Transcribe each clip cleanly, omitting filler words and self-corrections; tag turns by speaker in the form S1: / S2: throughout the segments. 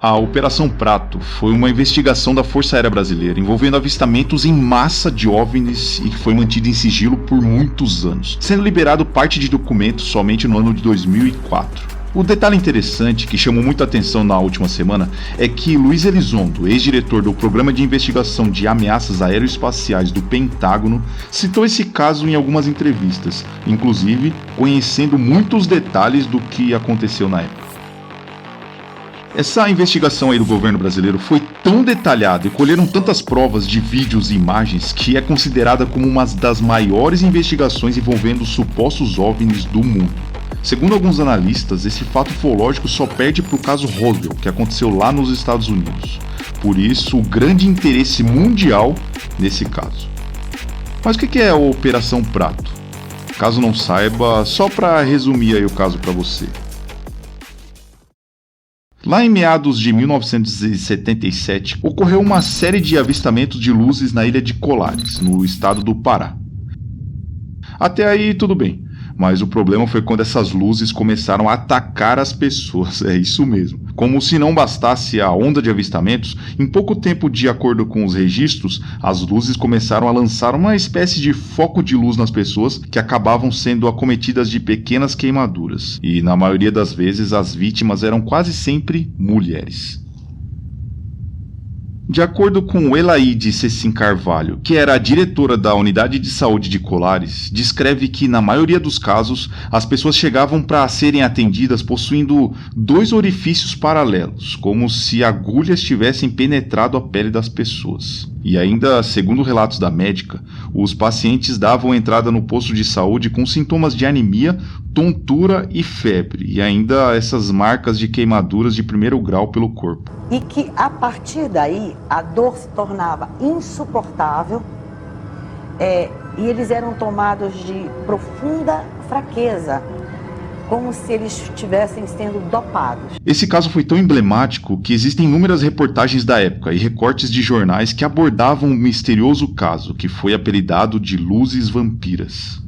S1: A Operação Prato foi uma investigação da Força Aérea Brasileira envolvendo avistamentos em massa de OVNIs e que foi mantida em sigilo por muitos anos, sendo liberado parte de documentos somente no ano de 2004. O detalhe interessante que chamou muita atenção na última semana é que Luiz Elizondo, ex-diretor do Programa de Investigação de Ameaças Aeroespaciais do Pentágono, citou esse caso em algumas entrevistas, inclusive conhecendo muitos detalhes do que aconteceu na época. Essa investigação aí do governo brasileiro foi tão detalhada e colheram tantas provas de vídeos e imagens que é considerada como uma das maiores investigações envolvendo supostos OVNIs do mundo. Segundo alguns analistas, esse fato ufológico só perde para o caso Roswell, que aconteceu lá nos Estados Unidos. Por isso, o grande interesse mundial nesse caso. Mas o que é a Operação Prato? Caso não saiba, só para resumir aí o caso para você. Lá em meados de 1977, ocorreu uma série de avistamentos de luzes na ilha de Colares, no estado do Pará. Até aí tudo bem, mas o problema foi quando essas luzes começaram a atacar as pessoas, é isso mesmo. Como se não bastasse a onda de avistamentos, em pouco tempo, de acordo com os registros, as luzes começaram a lançar uma espécie de foco de luz nas pessoas que acabavam sendo acometidas de pequenas queimaduras. E na maioria das vezes as vítimas eram quase sempre mulheres. De acordo com Elaide Cecim Carvalho, que era a diretora da Unidade de Saúde de Colares, descreve que, na maioria dos casos, as pessoas chegavam para serem atendidas possuindo dois orifícios paralelos, como se agulhas tivessem penetrado a pele das pessoas. E ainda, segundo relatos da médica, os pacientes davam entrada no posto de saúde com sintomas de anemia, tontura e febre, e ainda essas marcas de queimaduras de primeiro grau pelo corpo.
S2: E que, a partir daí, a dor se tornava insuportável e eles eram tomados de profunda fraqueza, como se eles estivessem sendo dopados.
S1: Esse caso foi tão emblemático que existem inúmeras reportagens da época e recortes de jornais que abordavam o misterioso caso, que foi apelidado de Luzes Vampiras.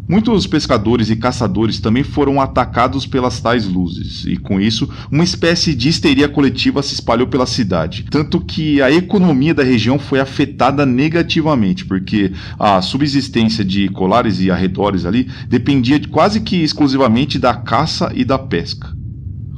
S1: Muitos pescadores e caçadores também foram atacados pelas tais luzes, e com isso, uma espécie de histeria coletiva se espalhou pela cidade. Tanto que a economia da região foi afetada negativamente, porque a subsistência de Colares e arredores ali dependia quase que exclusivamente da caça e da pesca.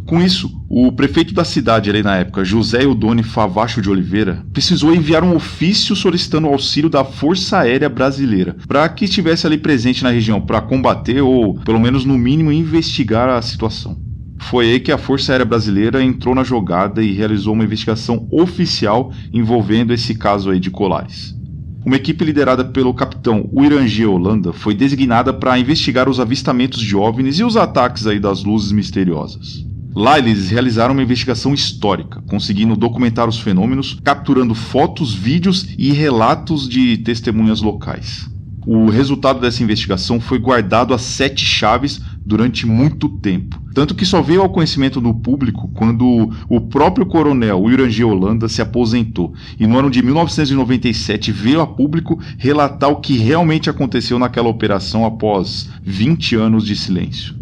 S1: Com isso, o prefeito da cidade ali na época, José Eudone Favacho de Oliveira, precisou enviar um ofício solicitando o auxílio da Força Aérea Brasileira para que estivesse ali presente na região para combater ou, pelo menos no mínimo, investigar a situação. Foi aí que a Força Aérea Brasileira entrou na jogada e realizou uma investigação oficial envolvendo esse caso aí de Colares. Uma equipe liderada pelo capitão Uirangi Holanda foi designada para investigar os avistamentos de OVNIs e os ataques aí das luzes misteriosas. Lá eles realizaram uma investigação histórica, conseguindo documentar os fenômenos, capturando fotos, vídeos e relatos de testemunhas locais. O resultado dessa investigação foi guardado a 7 chaves durante muito tempo, tanto que só veio ao conhecimento do público quando o próprio coronel Uirangi Holanda se aposentou, e no ano de 1997 veio a público relatar o que realmente aconteceu naquela operação após 20 anos de silêncio.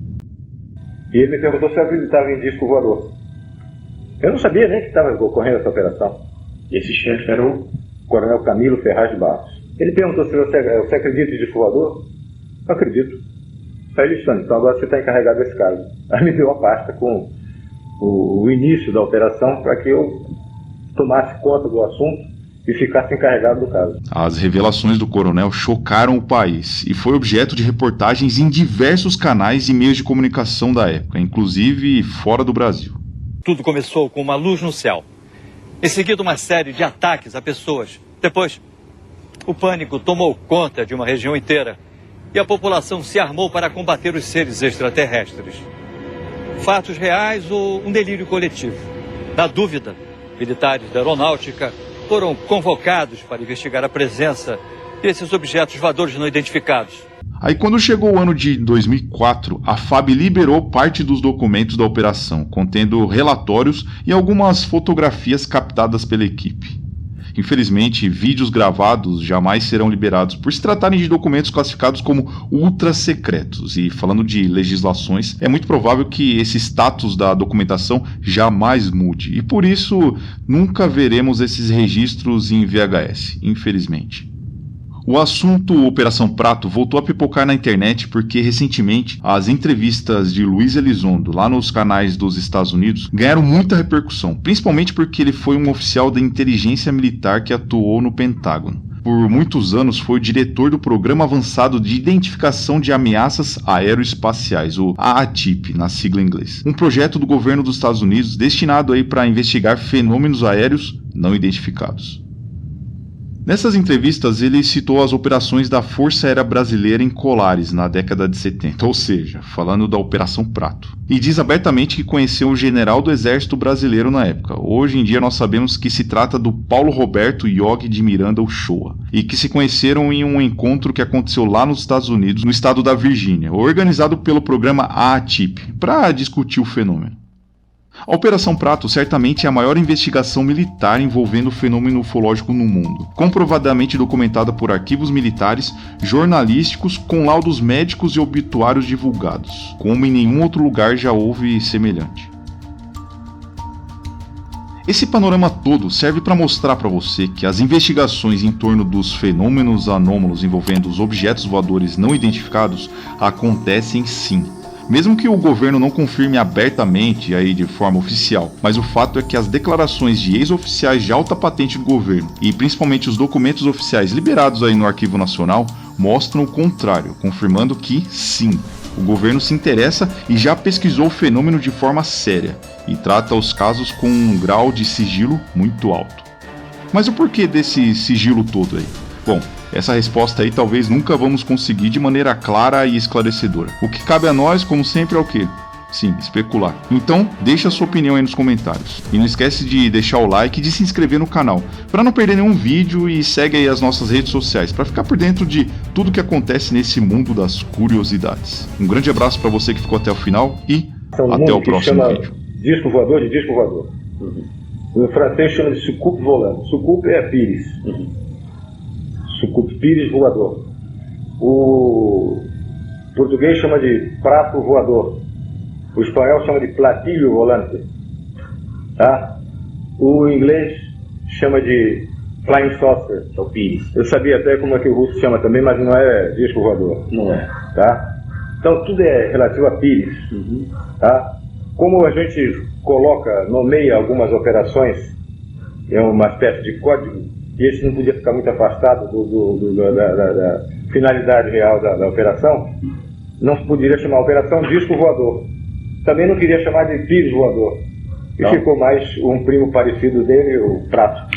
S3: E ele me perguntou se eu acreditava em disco voador. Eu não sabia nem que estava ocorrendo essa operação. E esse chefe era o coronel Camilo Ferraz de Barros. Ele perguntou se você acredita em disco voador. Eu acredito. Falei, Alexandre, então agora você está encarregado desse caso. Aí me deu a pasta com o início da operação para que eu tomasse conta do assunto e ficasse encarregado do caso.
S1: As revelações do coronel chocaram o país e foi objeto de reportagens em diversos canais e meios de comunicação da época, inclusive fora do Brasil.
S4: Tudo começou com uma luz no céu. Em seguida, uma série de ataques a pessoas. Depois, o pânico tomou conta de uma região inteira e a população se armou para combater os seres extraterrestres. Fatos reais ou um delírio coletivo? Na dúvida, militares da aeronáutica foram convocados para investigar a presença desses objetos voadores não identificados.
S1: Aí quando chegou o ano de 2004, a FAB liberou parte dos documentos da operação, contendo relatórios e algumas fotografias captadas pela equipe. Infelizmente, vídeos gravados jamais serão liberados por se tratarem de documentos classificados como ultra secretos. E falando de legislações, é muito provável que esse status da documentação jamais mude. E por isso, nunca veremos esses registros em VHS, infelizmente. O assunto Operação Prato voltou a pipocar na internet porque, recentemente, as entrevistas de Luiz Elizondo, lá nos canais dos Estados Unidos, ganharam muita repercussão, principalmente porque ele foi um oficial da inteligência militar que atuou no Pentágono. Por muitos anos foi o diretor do Programa Avançado de Identificação de Ameaças Aeroespaciais, o AATIP, na sigla em inglês. Um projeto do governo dos Estados Unidos destinado aí para investigar fenômenos aéreos não identificados. Nessas entrevistas, ele citou as operações da Força Aérea Brasileira em Colares, na década de 70, ou seja, falando da Operação Prato. E diz abertamente que conheceu o general do Exército Brasileiro na época. Hoje em dia nós sabemos que se trata do Paulo Roberto Yogi de Miranda Uchoa, e que se conheceram em um encontro que aconteceu lá nos Estados Unidos, no estado da Virgínia, organizado pelo programa AATIP, para discutir o fenômeno. A Operação Prato certamente é a maior investigação militar envolvendo o fenômeno ufológico no mundo, comprovadamente documentada por arquivos militares, jornalísticos, com laudos médicos e obituários divulgados, como em nenhum outro lugar já houve semelhante. Esse panorama todo serve para mostrar para você que as investigações em torno dos fenômenos anômalos envolvendo os objetos voadores não identificados acontecem sim. Mesmo que o governo não confirme abertamente aí de forma oficial, mas o fato é que as declarações de ex-oficiais de alta patente do governo e principalmente os documentos oficiais liberados aí no Arquivo Nacional mostram o contrário, confirmando que sim, o governo se interessa e já pesquisou o fenômeno de forma séria e trata os casos com um grau de sigilo muito alto. Mas o porquê desse sigilo todo aí? Bom, essa resposta aí talvez nunca vamos conseguir de maneira clara e esclarecedora. O que cabe a nós, como sempre, é o quê? Sim, especular. Então, deixa a sua opinião aí nos comentários. E não esquece de deixar o like e de se inscrever no canal, para não perder nenhum vídeo, e segue aí as nossas redes sociais, para ficar por dentro de tudo que acontece nesse mundo das curiosidades. Um grande abraço para você que ficou até o final e até o próximo vídeo.
S3: Disco voador de disco voador. O francês chama de sucoupe volante. Sucoupe é pires. Sucoupe pires voador. O português chama de prato voador. O espanhol chama de platilho volante. Tá? O inglês chama de flying saucer. É o pires. Eu sabia até como é que o russo chama também, mas não é disco voador. Não é. Tá? Então tudo é relativo a pires. Tá? Como a gente nomeia algumas operações, é uma espécie de código, e esse não podia ficar muito afastado da finalidade real da operação, não se poderia chamar Operação Disco Voador. Também não queria chamar de Pires Voador. E ficou mais um primo parecido dele, o Prato.